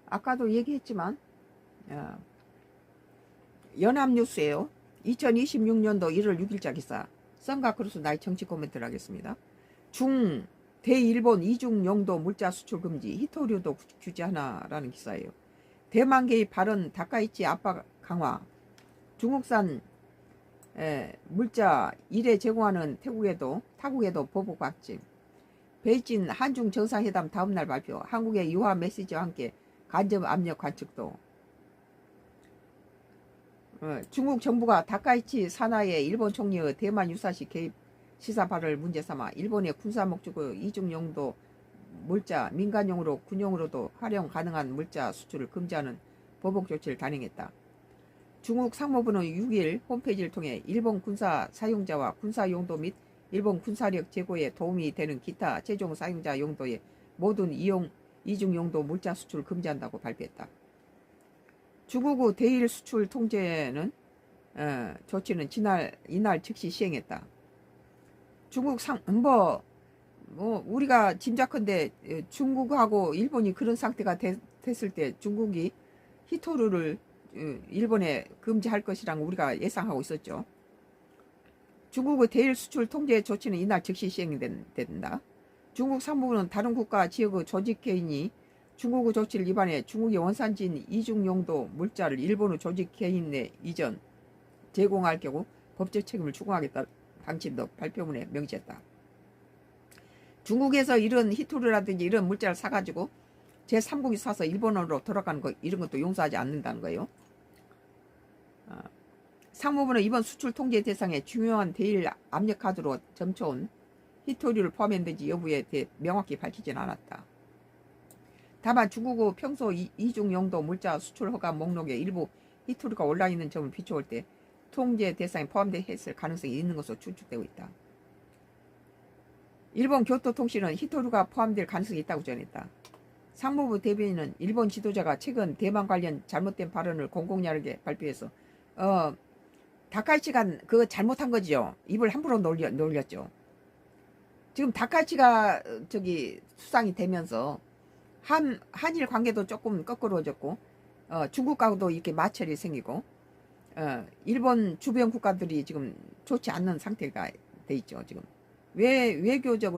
아까도 얘기했지만 연합뉴스예요. 2026년도 1월 6일자 기사. 썬가크루스 나의 정치 코멘트를 하겠습니다. 대일본 이중 용도 물자 수출 금지, 히토류도 규제하나라는 기사예요. 대만 개입 발언, 다카이치 압박 강화, 중국산 물자 1회 제공하는 타국에도 보복 확진, 베이징 한중 정상회담 다음날 발표, 한국의 유화 메시지와 함께 간접 압력 관측도, 중국 정부가 다카이치 사나이의 일본 총리의 대만 유사시 개입 시사 발언을 문제 삼아 일본의 군사 목적의 이중 용도 물자, 민간용으로 군용으로도 활용 가능한 물자 수출을 금지하는 보복 조치를 단행했다. 중국 상무부는 6일 홈페이지를 통해 일본 군사 사용자와 군사 용도 및 일본 군사력 제고에 도움이 되는 기타 최종 사용자 용도의 모든 이중 용도 물자 수출을 금지한다고 발표했다. 중국의 대일 수출 통제는 조치는 이날 즉시 시행했다. 중국 우리가 짐작컨대 중국하고 일본이 그런 상태가 됐을 때 중국이 히토류를 일본에 금지할 것이라고 우리가 예상하고 있었죠. 중국의 대일 수출 통제 조치는 이날 즉시 시행된다. 중국 상무부는 다른 국가 지역의 조직 개인이 중국의 조치를 위반해 중국의 원산지인 이중용도 물자를 일본의 조직 개인 내 이전 제공할 경우 법적 책임을 추궁하겠다. 방침도 발표문에 명시했다. 중국에서 이런 히토류라든지 이런 물자를 사가지고 제3국이 사서 일본으로 돌아가는 거 이런 것도 용서하지 않는다는 거예요. 상무부는 이번 수출 통제 대상에 중요한 대일 압력 카드로 점쳐온 히토류를 포함했는지 여부에 대해 명확히 밝히진 않았다. 다만 중국의 평소 이중 용도 물자 수출 허가 목록에 일부 히토류가 올라있는 점을 비춰올 때 통제 대상에 포함됐을 가능성이 있는 것으로 추측되고 있다. 일본 교토통신은 히토류가 포함될 가능성이 있다고 전했다. 상무부 대변인은 일본 지도자가 최근 대만 관련 잘못된 발언을 공공연하게 발표해서 다카이치가 그거 잘못한 거죠. 입을 함부로 놀렸죠. 지금 다카이치가 수상이 되면서 한일 관계도 조금 거꾸로졌고 중국하고도 이렇게 마찰이 생기고 일본 주변 국가들이 지금 좋지 않는 상태가 돼 있죠. 지금 외교적으로